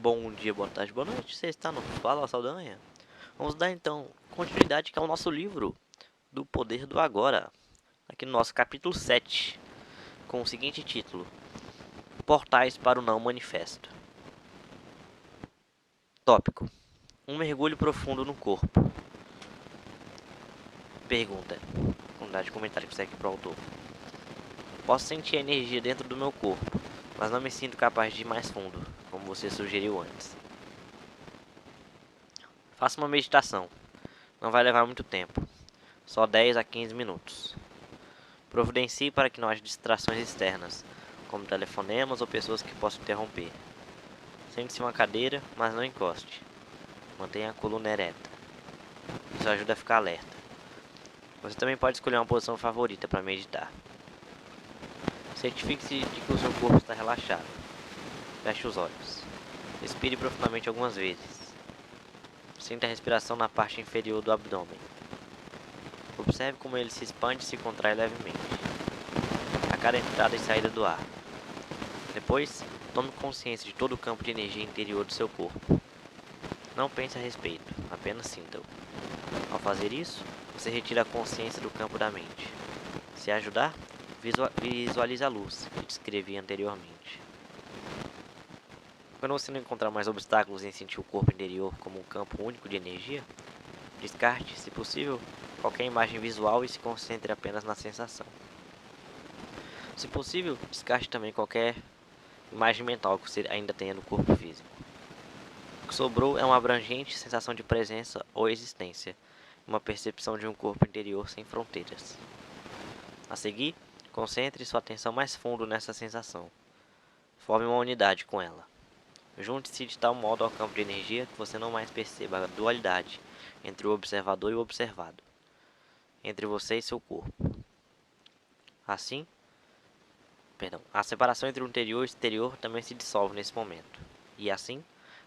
Bom dia, boa tarde, boa noite. Você está no Fala Saldanha? Vamos dar então continuidade que é o nosso livro do Poder do Agora. Aqui no nosso capítulo 7, com o seguinte título: Portais para o Não Manifesto. Tópico: um mergulho profundo no corpo. Pergunta: comunidade de comentário que segue para o autor. Posso sentir a energia dentro do meu corpo, mas não me sinto capaz de ir mais fundo, como você sugeriu antes. Faça uma meditação. Não vai levar muito tempo. Só 10 a 15 minutos. Providencie para que não haja distrações externas, como telefonemas ou pessoas que possam interromper. Sente-se em uma cadeira, mas não encoste. Mantenha a coluna ereta. Isso ajuda a ficar alerta. Você também pode escolher uma posição favorita para meditar. Certifique-se de que o seu corpo está relaxado. Feche os olhos. Respire profundamente algumas vezes. Sinta a respiração na parte inferior do abdômen. Observe como ele se expande e se contrai levemente a cada entrada e saída do ar. Depois, tome consciência de todo o campo de energia interior do seu corpo. Não pense a respeito, apenas sinta-o. Ao fazer isso, você retira a consciência do campo da mente. Se ajudar, visualize a luz que descrevi anteriormente. Quando você não encontrar mais obstáculos em sentir o corpo interior como um campo único de energia, descarte, se possível, qualquer imagem visual e se concentre apenas na sensação. Se possível, descarte também qualquer imagem mental que você ainda tenha no corpo físico. O que sobrou é uma abrangente sensação de presença ou existência, uma percepção de um corpo interior sem fronteiras. A seguir, concentre sua atenção mais fundo nessa sensação. Forme uma unidade com ela. Junte-se de tal modo ao campo de energia que você não mais perceba a dualidade entre o observador e o observado, entre você e seu corpo. Assim, a separação entre o interior e o exterior também se dissolve nesse momento, e assim,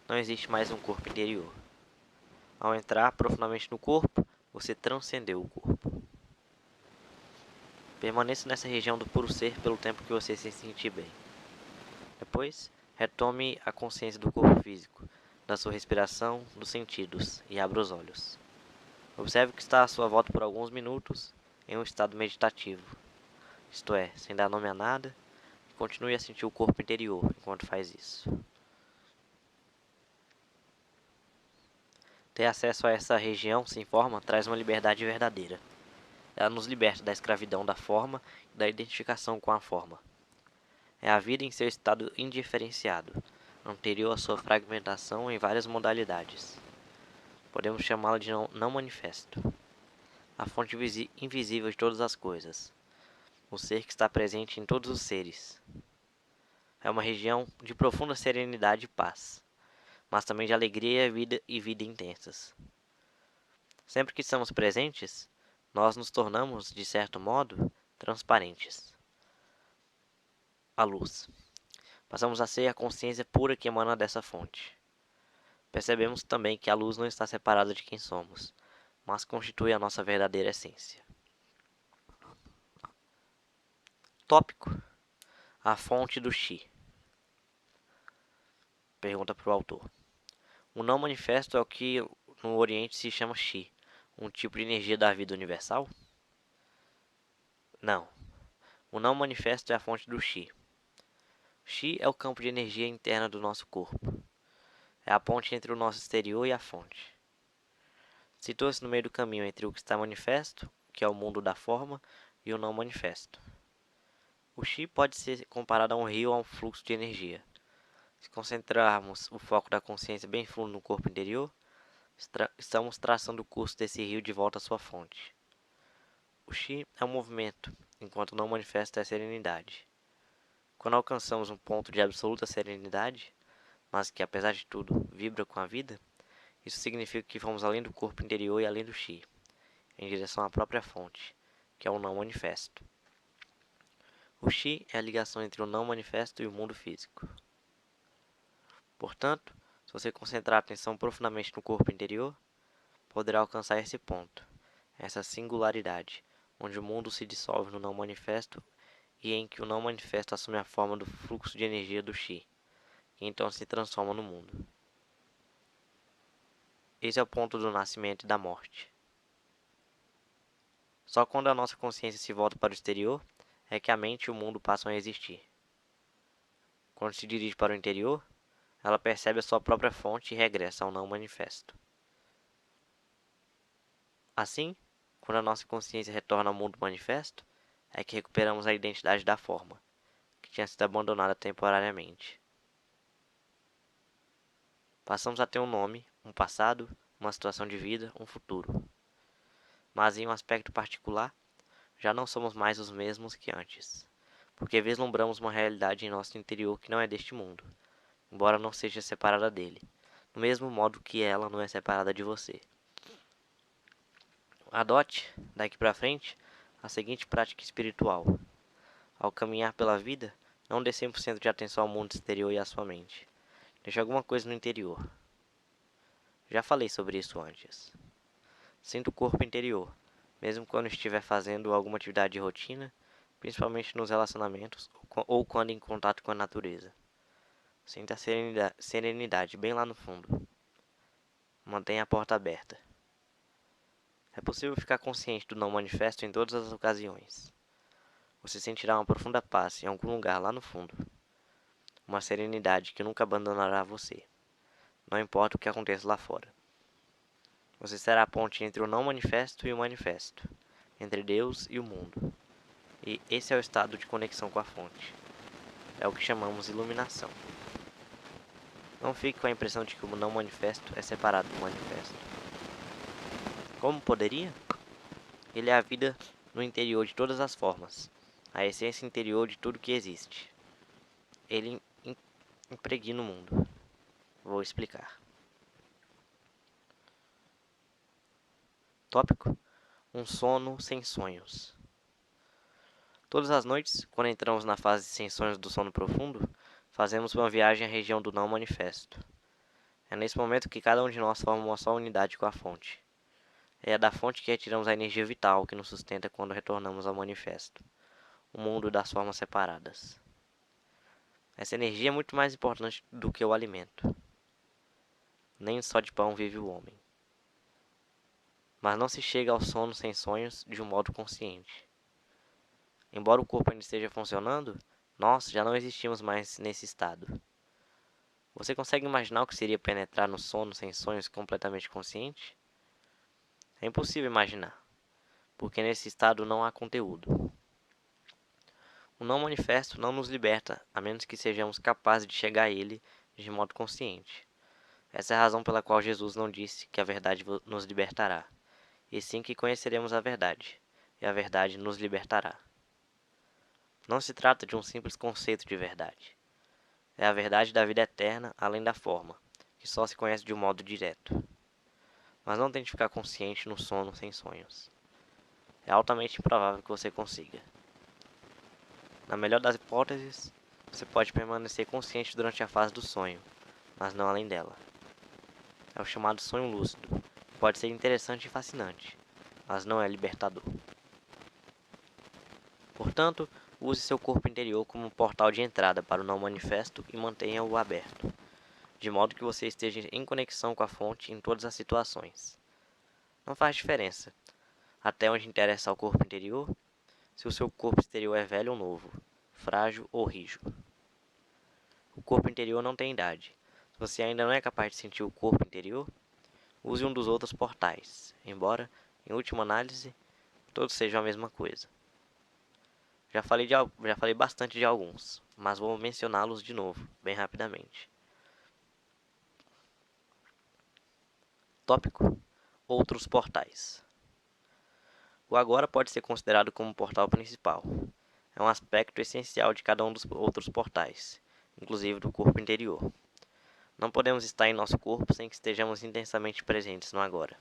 não existe mais um corpo interior. Ao entrar profundamente no corpo, você transcendeu o corpo. Permaneça nessa região do puro ser pelo tempo que você se sentir bem. Depois, retome a consciência do corpo físico, da sua respiração, dos sentidos e abra os olhos. Observe que está à sua volta por alguns minutos em um estado meditativo, isto é, sem dar nome a nada, e continue a sentir o corpo interior enquanto faz isso. Ter acesso a essa região sem forma traz uma liberdade verdadeira. Ela nos liberta da escravidão da forma e da identificação com a forma. É a vida em seu estado indiferenciado, anterior à sua fragmentação em várias modalidades. Podemos chamá-la de não manifesto. A fonte invisível de todas as coisas. O ser que está presente em todos os seres. É uma região de profunda serenidade e paz, mas também de alegria e vida intensas. Sempre que estamos presentes, nós nos tornamos, de certo modo, transparentes. A luz. Passamos a ser a consciência pura que emana dessa fonte. Percebemos também que a luz não está separada de quem somos, mas constitui a nossa verdadeira essência. Tópico: a fonte do Chi. Pergunta para o autor. O não manifesto é o que no Oriente se chama Chi, um tipo de energia da vida universal? Não. O não manifesto é a fonte do Chi. Chi é o campo de energia interna do nosso corpo. É a ponte entre o nosso exterior e a fonte. Situa-se no meio do caminho entre o que está manifesto, que é o mundo da forma, e o não manifesto. O Chi pode ser comparado a um rio ou a um fluxo de energia. Se concentrarmos o foco da consciência bem fundo no corpo interior, estamos traçando o curso desse rio de volta à sua fonte. O Chi é um movimento, enquanto o não manifesto é a serenidade. Quando alcançamos um ponto de absoluta serenidade, mas que, apesar de tudo, vibra com a vida, isso significa que fomos além do corpo interior e além do Chi, em direção à própria fonte, que é o não manifesto. O Chi é a ligação entre o não manifesto e o mundo físico. Portanto, se você concentrar a atenção profundamente no corpo interior, poderá alcançar esse ponto, essa singularidade, onde o mundo se dissolve no não manifesto e em que o não manifesto assume a forma do fluxo de energia do Chi, e então se transforma no mundo. Esse é o ponto do nascimento e da morte. Só quando a nossa consciência se volta para o exterior é que a mente e o mundo passam a existir. Quando se dirige para o interior, ela percebe a sua própria fonte e regressa ao não manifesto. Assim, quando a nossa consciência retorna ao mundo manifesto, é que recuperamos a identidade da forma, que tinha sido abandonada temporariamente. Passamos a ter um nome, um passado, uma situação de vida, um futuro. Mas em um aspecto particular, já não somos mais os mesmos que antes, porque vislumbramos uma realidade em nosso interior que não é deste mundo, embora não seja separada dele, do mesmo modo que ela não é separada de você. Adote, daqui para frente, a seguinte prática espiritual. Ao caminhar pela vida, não dê 100% de atenção ao mundo exterior e à sua mente. Deixe alguma coisa no interior. Já falei sobre isso antes. Sinta o corpo interior, mesmo quando estiver fazendo alguma atividade de rotina, principalmente nos relacionamentos ou quando em contato com a natureza. Sinta a serenidade bem lá no fundo. Mantenha a porta aberta. É possível ficar consciente do não manifesto em todas as ocasiões. Você sentirá uma profunda paz em algum lugar lá no fundo. Uma serenidade que nunca abandonará você. Não importa o que aconteça lá fora. Você será a ponte entre o não manifesto e o manifesto, entre Deus e o mundo. E esse é o estado de conexão com a fonte. É o que chamamos iluminação. Não fique com a impressão de que o não manifesto é separado do manifesto. Como poderia? Ele é a vida no interior de todas as formas, a essência interior de tudo que existe. Ele impregna o mundo. Vou explicar. Tópico: um sono sem sonhos. Todas as noites, quando entramos na fase sem sonhos do sono profundo, fazemos uma viagem à região do não manifesto. É nesse momento que cada um de nós forma uma só unidade com a fonte. É da fonte que retiramos a energia vital que nos sustenta quando retornamos ao manifesto, o mundo das formas separadas. Essa energia é muito mais importante do que o alimento. Nem só de pão vive o homem. Mas não se chega ao sono sem sonhos de um modo consciente. Embora o corpo ainda esteja funcionando, nós já não existimos mais nesse estado. Você consegue imaginar o que seria penetrar no sono sem sonhos completamente consciente? É impossível imaginar, porque nesse estado não há conteúdo. O não manifesto não nos liberta, a menos que sejamos capazes de chegar a ele de modo consciente. Essa é a razão pela qual Jesus não disse que a verdade nos libertará, e sim que conheceremos a verdade, e a verdade nos libertará. Não se trata de um simples conceito de verdade. É a verdade da vida eterna além da forma, que só se conhece de um modo direto. Mas não tente ficar consciente no sono sem sonhos. É altamente improvável que você consiga. Na melhor das hipóteses, você pode permanecer consciente durante a fase do sonho, mas não além dela. É o chamado sonho lúcido. Pode ser interessante e fascinante, mas não é libertador. Portanto, use seu corpo interior como um portal de entrada para o não manifesto e mantenha-o aberto, de modo que você esteja em conexão com a fonte em todas as situações. Não faz diferença até onde interessa ao corpo interior, se o seu corpo exterior é velho ou novo, frágil ou rijo. O corpo interior não tem idade. Se você ainda não é capaz de sentir o corpo interior, use um dos outros portais, embora, em última análise, todos sejam a mesma coisa. Já falei bastante de alguns, mas vou mencioná-los de novo, bem rapidamente. Tópico: outros portais. O agora pode ser considerado como o portal principal. É um aspecto essencial de cada um dos outros portais, inclusive do corpo interior. Não podemos estar em nosso corpo sem que estejamos intensamente presentes no agora.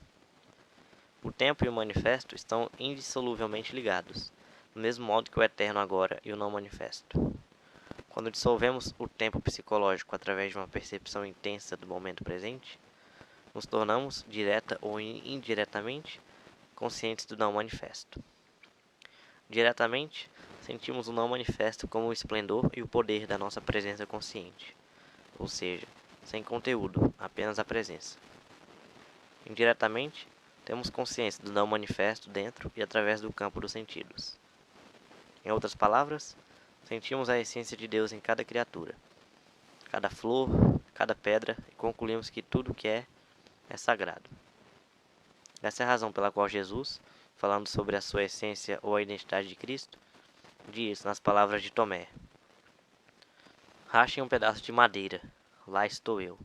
O tempo e o manifesto estão indissoluvelmente ligados, do mesmo modo que o eterno agora e o não manifesto. Quando dissolvemos o tempo psicológico através de uma percepção intensa do momento presente, nos tornamos, direta ou indiretamente, conscientes do não manifesto. Diretamente, sentimos o não manifesto como o esplendor e o poder da nossa presença consciente. ou seja, sem conteúdo, apenas a presença. Indiretamente, temos consciência do não manifesto dentro e através do campo dos sentidos. Em outras palavras, sentimos a essência de Deus em cada criatura, cada flor, cada pedra, e concluímos que tudo que é sagrado. Essa é a razão pela qual Jesus, falando sobre a sua essência ou a identidade de Cristo, diz nas palavras de Tomé: rachem um pedaço de madeira, lá estou eu.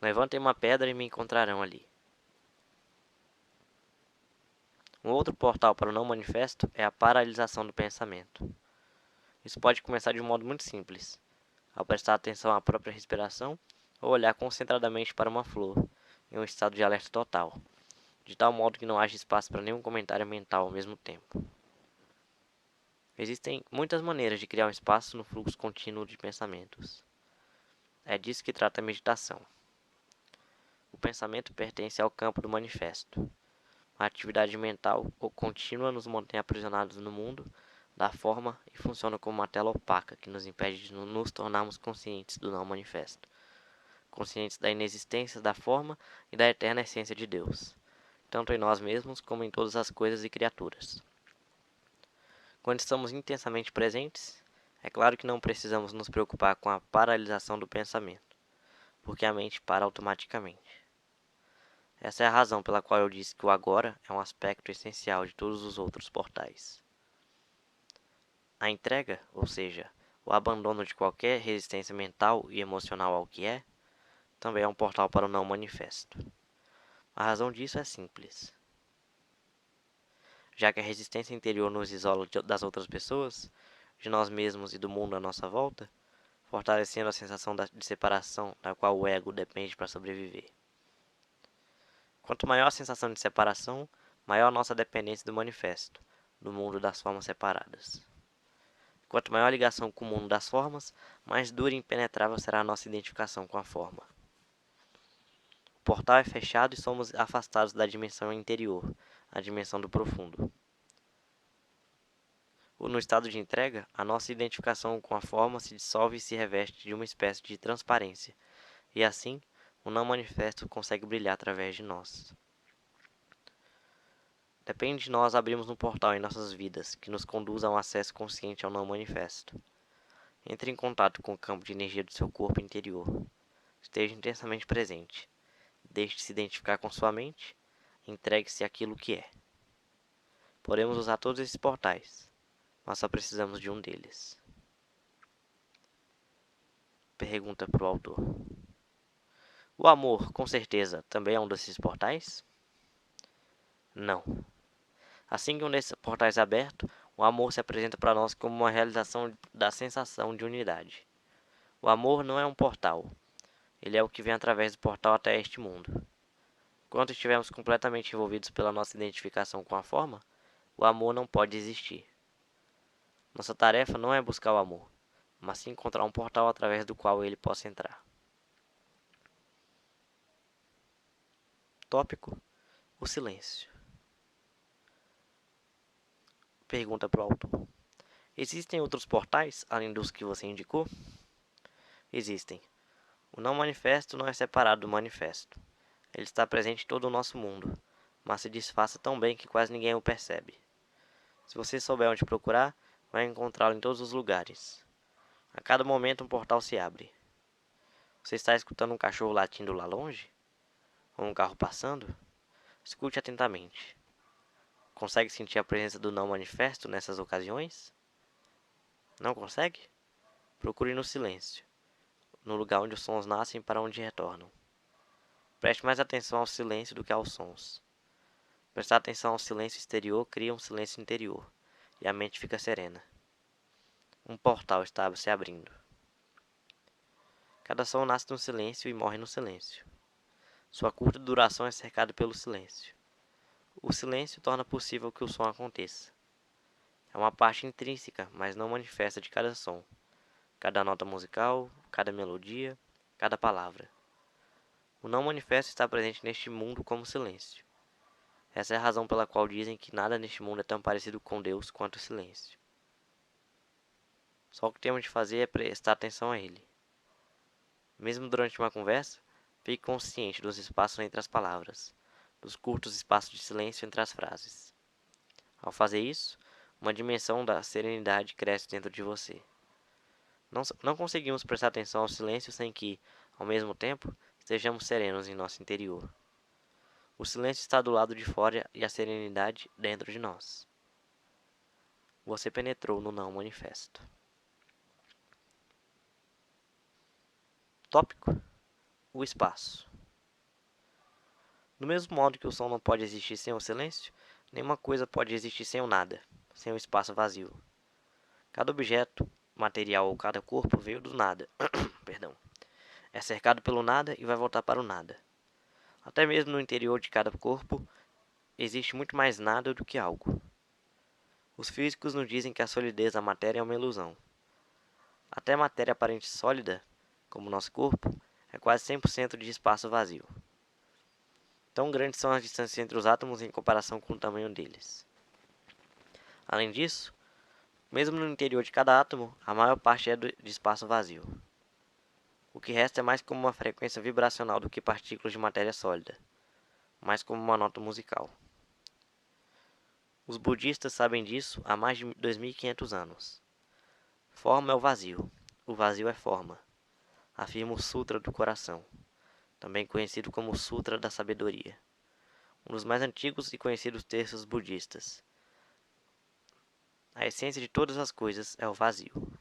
Levantem uma pedra e me encontrarão ali. Um outro portal para o não manifesto é a paralisação do pensamento. Isso pode começar de um modo muito simples, ao prestar atenção à própria respiração ou olhar concentradamente para uma flor, em um estado de alerta total, de tal modo que não haja espaço para nenhum comentário mental ao mesmo tempo. Existem muitas maneiras de criar um espaço no fluxo contínuo de pensamentos. É disso que trata a meditação. O pensamento pertence ao campo do manifesto. A atividade mental ou contínua nos mantém aprisionados no mundo da forma e funciona como uma tela opaca que nos impede de nos tornarmos conscientes do não manifesto, conscientes da inexistência da forma e da eterna essência de Deus, tanto em nós mesmos como em todas as coisas e criaturas. Quando estamos intensamente presentes, é claro que não precisamos nos preocupar com a paralisação do pensamento, porque a mente para automaticamente. Essa é a razão pela qual eu disse que o agora é um aspecto essencial de todos os outros portais. A entrega, ou seja, o abandono de qualquer resistência mental e emocional ao que é, também é um portal para o não manifesto. A razão disso é simples. Já que a resistência interior nos isola das outras pessoas, de nós mesmos e do mundo à nossa volta, fortalecendo a sensação de separação da qual o ego depende para sobreviver. Quanto maior a sensação de separação, maior a nossa dependência do manifesto, do mundo das formas separadas. Quanto maior a ligação com o mundo das formas, mais dura e impenetrável será a nossa identificação com a forma. O portal é fechado e somos afastados da dimensão interior, a dimensão do profundo. No estado de entrega, a nossa identificação com a forma se dissolve e se reveste de uma espécie de transparência, e assim, o não manifesto consegue brilhar através de nós. Depende de nós abrirmos um portal em nossas vidas que nos conduza a um acesso consciente ao não manifesto. Entre em contato com o campo de energia do seu corpo interior. Esteja intensamente presente. Deixe-se se identificar com sua mente. Entregue-se àquilo que é. Podemos usar todos esses portais, mas só precisamos de um deles. Pergunta para o autor. O amor, com certeza, também é um desses portais? Não. Assim que um desses portais é aberto, o amor se apresenta para nós como uma realização da sensação de unidade. O amor não é um portal. Ele é o que vem através do portal até este mundo. Enquanto estivermos completamente envolvidos pela nossa identificação com a forma, o amor não pode existir. Nossa tarefa não é buscar o amor, mas sim encontrar um portal através do qual ele possa entrar. Tópico: o silêncio. Pergunta para o autor. Existem outros portais, além dos que você indicou? Existem. O não manifesto não é separado do manifesto. Ele está presente em todo o nosso mundo, mas se disfarça tão bem que quase ninguém o percebe. Se você souber onde procurar, vai encontrá-lo em todos os lugares. A cada momento um portal se abre. Você está escutando um cachorro latindo lá longe? Ou um carro passando? Escute atentamente. Consegue sentir a presença do não manifesto nessas ocasiões? Não consegue? Procure no silêncio, no lugar onde os sons nascem para onde retornam. Preste mais atenção ao silêncio do que aos sons. Prestar atenção ao silêncio exterior cria um silêncio interior, e a mente fica serena. Um portal está se abrindo. Cada som nasce no silêncio e morre no silêncio. Sua curta duração é cercada pelo silêncio. O silêncio torna possível que o som aconteça. É uma parte intrínseca, mas não manifesta de cada som, cada nota musical, cada melodia, cada palavra. O não manifesto está presente neste mundo como silêncio. Essa é a razão pela qual dizem que nada neste mundo é tão parecido com Deus quanto o silêncio. Só o que temos de fazer é prestar atenção a ele. Mesmo durante uma conversa, fique consciente dos espaços entre as palavras, dos curtos espaços de silêncio entre as frases. Ao fazer isso, uma dimensão da serenidade cresce dentro de você. Não conseguimos prestar atenção ao silêncio sem que, ao mesmo tempo, estejamos serenos em nosso interior. O silêncio está do lado de fora e a serenidade dentro de nós. Você penetrou no não manifesto. Tópico: o espaço. Do mesmo modo que o som não pode existir sem o silêncio, nenhuma coisa pode existir sem o nada, sem o espaço vazio. Cada objeto, material ou cada corpo veio do nada. Perdão. É cercado pelo nada e vai voltar para o nada. Até mesmo no interior de cada corpo existe muito mais nada do que algo. Os físicos nos dizem que a solidez da matéria é uma ilusão. Até a matéria aparente sólida, como nosso corpo, é quase 100% de espaço vazio. Tão grandes são as distâncias entre os átomos em comparação com o tamanho deles. Além disso, mesmo no interior de cada átomo, a maior parte é de espaço vazio. O que resta é mais como uma frequência vibracional do que partículas de matéria sólida, mais como uma nota musical. Os budistas sabem disso há mais de 2.500 anos. Forma é o vazio é forma, afirma o Sutra do Coração, também conhecido como Sutra da Sabedoria, um dos mais antigos e conhecidos textos budistas. A essência de todas as coisas é o vazio.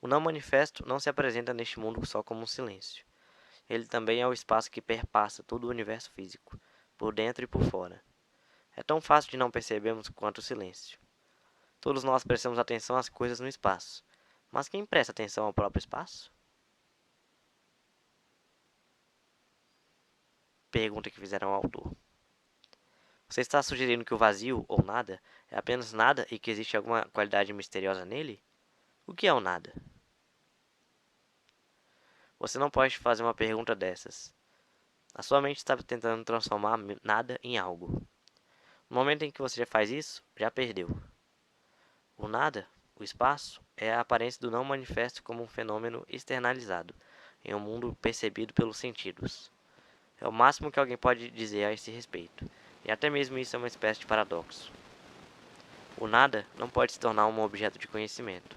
O não manifesto não se apresenta neste mundo só como um silêncio. Ele também é o espaço que perpassa todo o universo físico, por dentro e por fora. É tão fácil de não percebermos quanto o silêncio. Todos nós prestamos atenção às coisas no espaço, mas quem presta atenção ao próprio espaço? Pergunta que fizeram ao autor. Você está sugerindo que o vazio, ou nada, é apenas nada e que existe alguma qualidade misteriosa nele? O que é o nada? Você não pode fazer uma pergunta dessas. A sua mente está tentando transformar nada em algo. No momento em que você já faz isso, já perdeu. O nada, o espaço, é a aparência do não manifesto como um fenômeno externalizado, em um mundo percebido pelos sentidos. É o máximo que alguém pode dizer a esse respeito, e até mesmo isso é uma espécie de paradoxo. O nada não pode se tornar um objeto de conhecimento.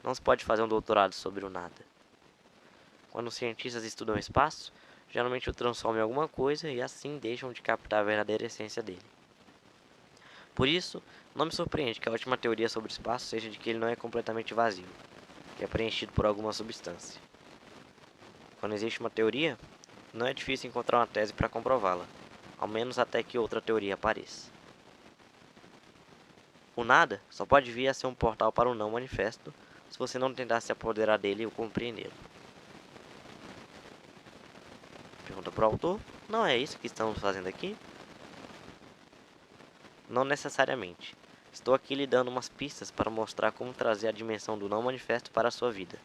Não se pode fazer um doutorado sobre o nada. Quando os cientistas estudam o espaço, geralmente o transformam em alguma coisa e assim deixam de captar a verdadeira essência dele. Por isso, não me surpreende que a última teoria sobre o espaço seja de que ele não é completamente vazio, que é preenchido por alguma substância. Quando existe uma teoria, não é difícil encontrar uma tese para comprová-la, ao menos até que outra teoria apareça. O nada só pode vir a ser um portal para o não manifesto se você não tentar se apoderar dele ou compreendê-lo. Pergunta para o autor: não é isso que estamos fazendo aqui? Não necessariamente. Estou aqui lhe dando umas pistas para mostrar como trazer a dimensão do não manifesto para a sua vida.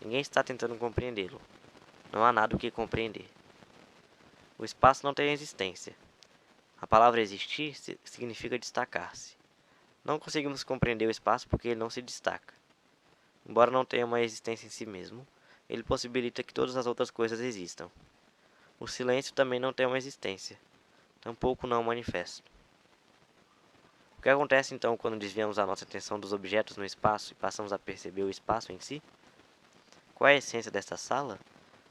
Ninguém está tentando compreendê-lo. Não há nada o que compreender. O espaço não tem existência. A palavra existir significa destacar-se. Não conseguimos compreender o espaço porque ele não se destaca. Embora não tenha uma existência em si mesmo, ele possibilita que todas as outras coisas existam. O silêncio também não tem uma existência, tampouco não manifesto. O que acontece então quando desviamos a nossa atenção dos objetos no espaço e passamos a perceber o espaço em si? Qual é a essência desta sala?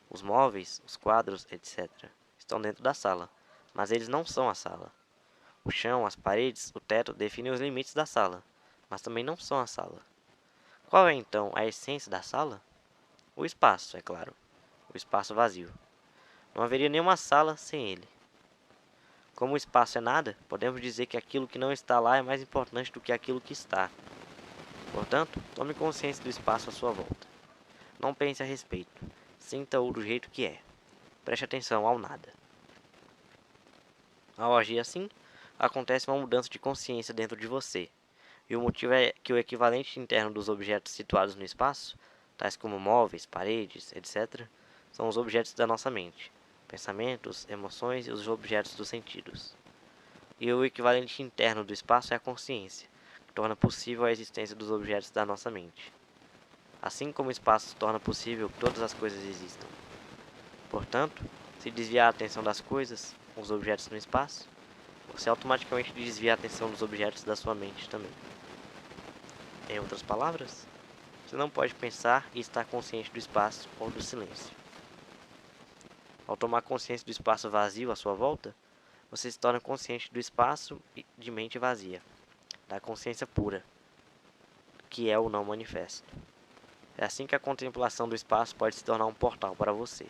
Os móveis, os quadros, etc. estão dentro da sala, mas eles não são a sala. O chão, as paredes, o teto definem os limites da sala, mas também não são a sala. Qual é então a essência da sala? O espaço, é claro. O espaço vazio. Não haveria nenhuma sala sem ele. Como o espaço é nada, podemos dizer que aquilo que não está lá é mais importante do que aquilo que está. Portanto, tome consciência do espaço à sua volta. Não pense a respeito. Sinta-o do jeito que é. Preste atenção ao nada. Ao agir assim, acontece uma mudança de consciência dentro de você. E o motivo é que o equivalente interno dos objetos situados no espaço, tais como móveis, paredes, etc., são os objetos da nossa mente, pensamentos, emoções e os objetos dos sentidos. E o equivalente interno do espaço é a consciência, que torna possível a existência dos objetos da nossa mente. assim como o espaço torna possível que todas as coisas existam. Portanto, se desviar a atenção das coisas, os objetos no espaço, você automaticamente desvia a atenção dos objetos da sua mente também. Em outras palavras, você não pode pensar e estar consciente do espaço ou do silêncio. Ao tomar consciência do espaço vazio à sua volta, você se torna consciente do espaço de mente vazia, da consciência pura, que é o não manifesto. É assim que a contemplação do espaço pode se tornar um portal para você.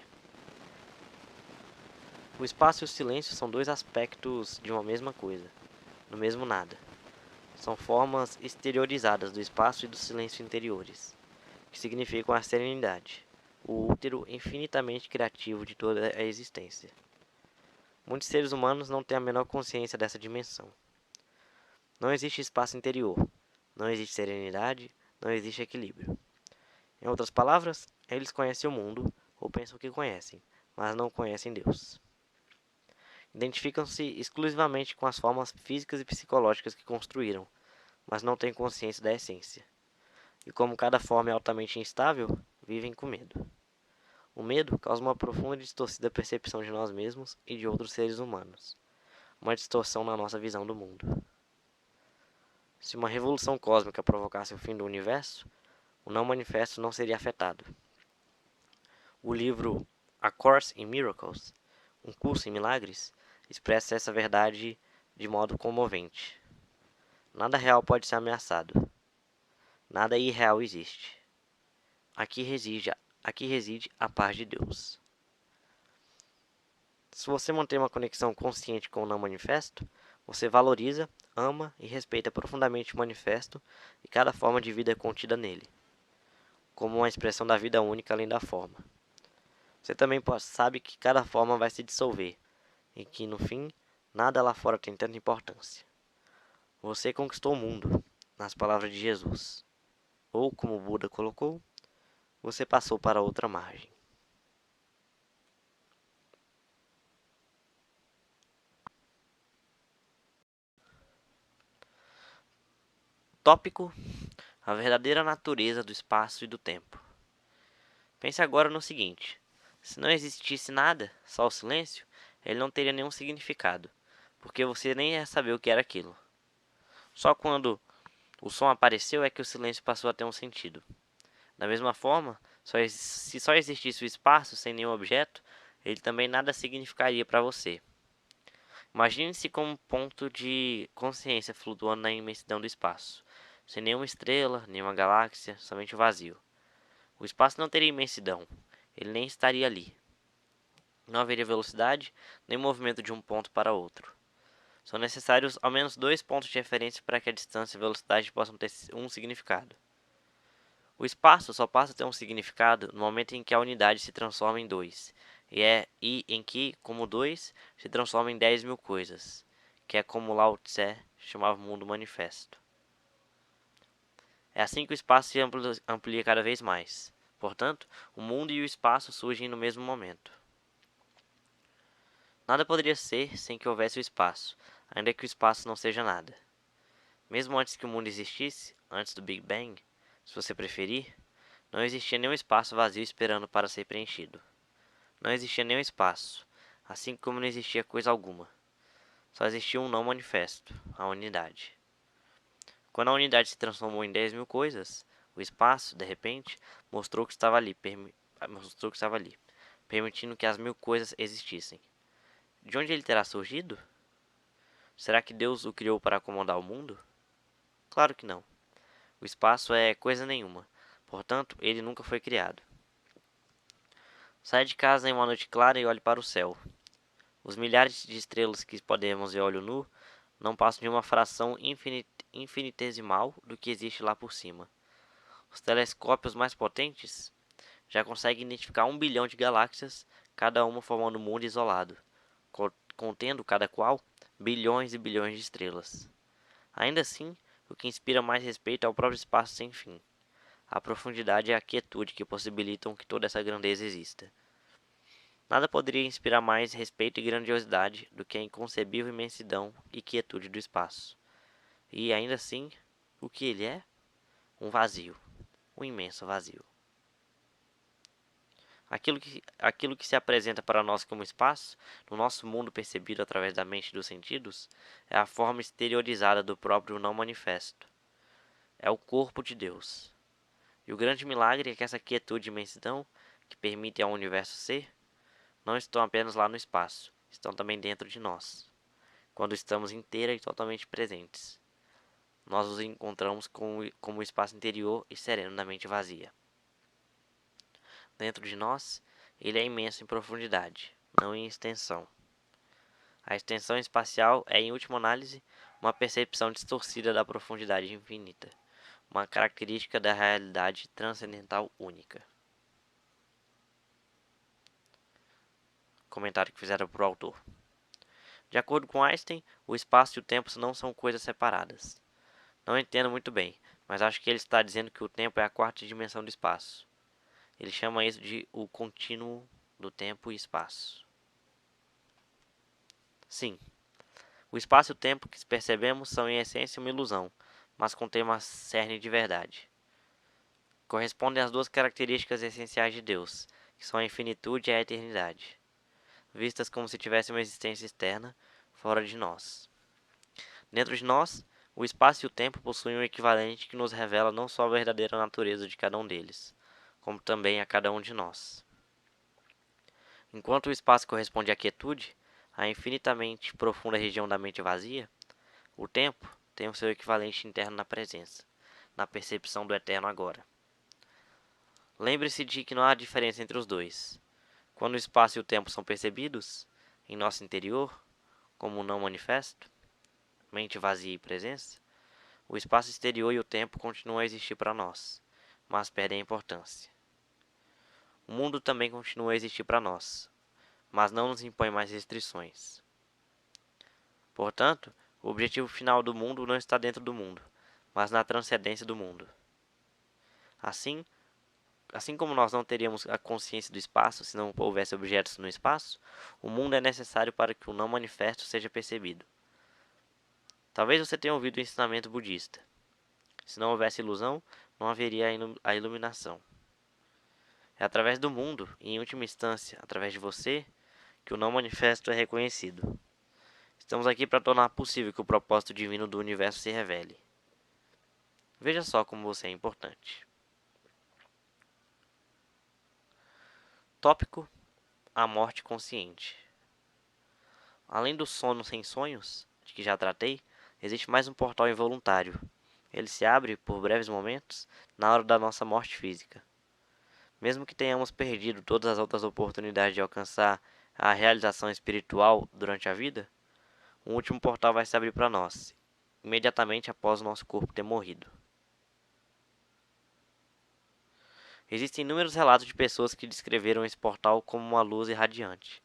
O espaço e o silêncio são dois aspectos de uma mesma coisa, do mesmo nada. São formas exteriorizadas do espaço e do silêncio interiores, que significam a serenidade, o útero infinitamente criativo de toda a existência. Muitos seres humanos não têm a menor consciência dessa dimensão. Não existe espaço interior, não existe serenidade, não existe equilíbrio. Em outras palavras, eles conhecem o mundo, ou pensam que conhecem, mas não conhecem Deus. Identificam-se exclusivamente com as formas físicas e psicológicas que construíram, mas não têm consciência da essência. E como cada forma é altamente instável, vivem com medo. O medo causa uma profunda e distorcida percepção de nós mesmos e de outros seres humanos, uma distorção na nossa visão do mundo. Se uma revolução cósmica provocasse o fim do universo, o não manifesto não seria afetado. O livro A Course in Miracles, um curso em milagres, expressa essa verdade de modo comovente. Nada real pode ser ameaçado. Nada irreal existe. Aqui reside a paz de Deus. Se você mantém uma conexão consciente com o não manifesto, você valoriza, ama e respeita profundamente o manifesto e cada forma de vida contida nele, como uma expressão da vida única além da forma. Você também sabe que cada forma vai se dissolver e que, no fim, nada lá fora tem tanta importância. Você conquistou o mundo, nas palavras de Jesus. Ou, como Buda colocou, você passou para outra margem. Tópico: a verdadeira natureza do espaço e do tempo. Pense agora no seguinte: se não existisse nada, só o silêncio, ele não teria nenhum significado, porque você nem ia saber o que era aquilo. Só quando o som apareceu é que o silêncio passou a ter um sentido. Da mesma forma, se só existisse o espaço sem nenhum objeto, ele também nada significaria para você. Imagine-se como um ponto de consciência flutuando na imensidão do espaço, sem nenhuma estrela, nenhuma galáxia, somente o vazio. O espaço não teria imensidão, ele nem estaria ali. Não haveria velocidade, nem movimento de um ponto para outro. São necessários ao menos dois pontos de referência para que a distância e a velocidade possam ter um significado. O espaço só passa a ter um significado no momento em que a unidade se transforma em dois, e em que, como dois, se transforma em 10.000 coisas, que é como Lao Tse chamava o mundo manifesto. É assim que o espaço se amplia cada vez mais. Portanto, o mundo e o espaço surgem no mesmo momento. Nada poderia ser sem que houvesse o espaço, ainda que o espaço não seja nada. Mesmo antes que o mundo existisse, antes do Big Bang, se você preferir, não existia nenhum espaço vazio esperando para ser preenchido. Não existia nenhum espaço, assim como não existia coisa alguma. Só existia um não manifesto, a unidade. Quando a unidade se transformou em 10.000 coisas, o espaço, de repente, mostrou que estava ali, permitindo que as 1.000 coisas existissem. De onde ele terá surgido? Será que Deus o criou para acomodar o mundo? Claro que não. O espaço é coisa nenhuma, portanto, ele nunca foi criado. Saia de casa em uma noite clara e olhe para o céu. Os milhares de estrelas que podemos ver a olho nu não passam de uma fração infinitesimal do que existe lá por cima. Os telescópios mais potentes já conseguem identificar 1 bilhão de galáxias, cada uma formando um mundo isolado, contendo cada qual bilhões e bilhões de estrelas. Ainda assim, o que inspira mais respeito é o próprio espaço sem fim. A profundidade e a quietude que possibilitam que toda essa grandeza exista. Nada poderia inspirar mais respeito e grandiosidade do que a inconcebível imensidão e quietude do espaço. E ainda assim, o que ele é? Um vazio. o imenso vazio. Aquilo que se apresenta para nós como espaço, no nosso mundo percebido através da mente e dos sentidos, é a forma exteriorizada do próprio não manifesto. É o corpo de Deus. E o grande milagre é que essa quietude e imensidão, que permite ao universo ser, não estão apenas lá no espaço, estão também dentro de nós, quando estamos inteira e totalmente presentes. Nós os encontramos como o espaço interior e sereno da mente vazia. Dentro de nós, ele é imenso em profundidade, não em extensão. A extensão espacial é, em última análise, uma percepção distorcida da profundidade infinita, uma característica da realidade transcendental única. Comentário que fizeram para o autor. De acordo com Einstein, o espaço e o tempo não são coisas separadas. Não entendo muito bem, mas acho que ele está dizendo que o tempo é a quarta dimensão do espaço. Ele chama isso de o contínuo do tempo e espaço. Sim, o espaço e o tempo que percebemos são em essência uma ilusão, mas contêm uma cerne de verdade. Correspondem às duas características essenciais de Deus, que são a infinitude e a eternidade, vistas como se tivesse uma existência externa, fora de nós. Dentro de nós, o espaço e o tempo possuem um equivalente que nos revela não só a verdadeira natureza de cada um deles, como também a cada um de nós. Enquanto o espaço corresponde à quietude, a infinitamente profunda região da mente vazia, o tempo tem o seu equivalente interno na presença, na percepção do eterno agora. Lembre-se de que não há diferença entre os dois. Quando o espaço e o tempo são percebidos, em nosso interior, como um não manifesto, mente vazia e presença, o espaço exterior e o tempo continuam a existir para nós, mas perdem a importância. O mundo também continua a existir para nós, mas não nos impõe mais restrições. Portanto, o objetivo final do mundo não está dentro do mundo, mas na transcendência do mundo. Assim, assim como nós não teríamos a consciência do espaço se não houvesse objetos no espaço, o mundo é necessário para que o não manifesto seja percebido. Talvez você tenha ouvido o ensinamento budista. Se não houvesse ilusão, não haveria a iluminação. É através do mundo, e em última instância, através de você, que o não manifesto é reconhecido. Estamos aqui para tornar possível que o propósito divino do universo se revele. Veja só como você é importante. Tópico: a morte consciente. Além do sono sem sonhos, de que já tratei, existe mais um portal involuntário. Ele se abre, por breves momentos, na hora da nossa morte física. Mesmo que tenhamos perdido todas as outras oportunidades de alcançar a realização espiritual durante a vida, um último portal vai se abrir para nós, imediatamente após o nosso corpo ter morrido. Existem inúmeros relatos de pessoas que descreveram esse portal como uma luz irradiante,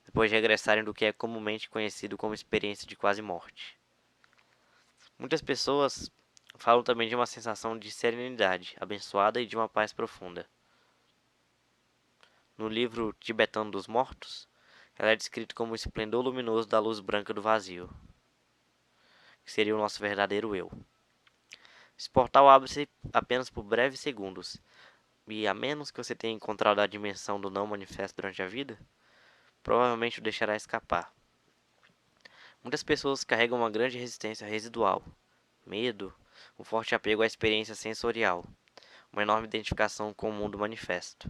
depois de regressarem do que é comumente conhecido como experiência de quase morte. Muitas pessoas falam também de uma sensação de serenidade abençoada e de uma paz profunda. No livro Tibetano dos Mortos, ela é descrita como o esplendor luminoso da luz branca do vazio, que seria o nosso verdadeiro eu. Esse portal abre-se apenas por breves segundos, e a menos que você tenha encontrado a dimensão do não manifesto durante a vida, provavelmente o deixará escapar. Muitas pessoas carregam uma grande resistência residual, medo, um forte apego à experiência sensorial, uma enorme identificação com o mundo manifesto.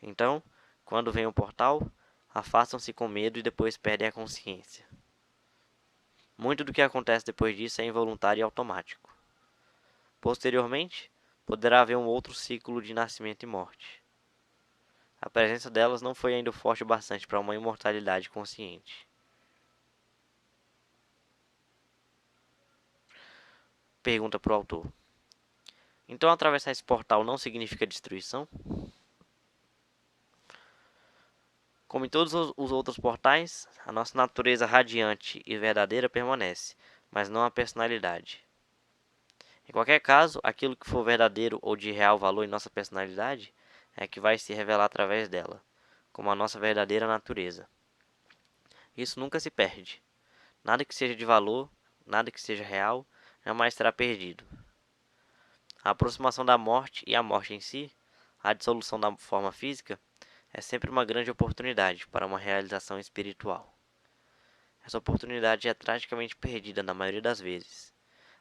Então, quando vem o portal, afastam-se com medo e depois perdem a consciência. Muito do que acontece depois disso é involuntário e automático. Posteriormente, poderá haver um outro ciclo de nascimento e morte. A presença delas não foi ainda forte o bastante para uma imortalidade consciente. Pergunta para o autor. Então atravessar esse portal não significa destruição? Como em todos os outros portais, a nossa natureza radiante e verdadeira permanece, mas não a personalidade. Em qualquer caso, aquilo que for verdadeiro ou de real valor em nossa personalidade é que vai se revelar através dela, como a nossa verdadeira natureza. Isso nunca se perde. Nada que seja de valor, nada que seja real, jamais será perdido. A aproximação da morte e a morte em si, a dissolução da forma física, é sempre uma grande oportunidade para uma realização espiritual. Essa oportunidade é tragicamente perdida na maioria das vezes,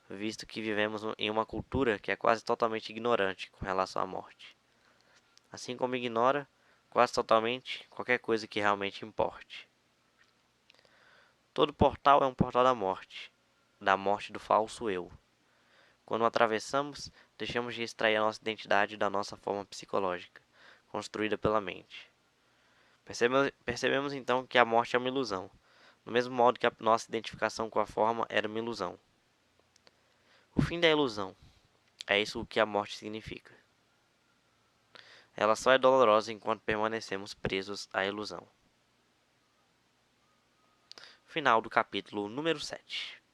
visto que vivemos em uma cultura que é quase totalmente ignorante com relação à morte, assim como ignora quase totalmente qualquer coisa que realmente importe. Todo portal é um portal da morte do falso eu. Quando o atravessamos, deixamos de extrair a nossa identidade da nossa forma psicológica, construída pela mente. Percebemos então que a morte é uma ilusão, do mesmo modo que a nossa identificação com a forma era uma ilusão. O fim da ilusão é isso o que a morte significa. Ela só é dolorosa enquanto permanecemos presos à ilusão. Final do capítulo número 7.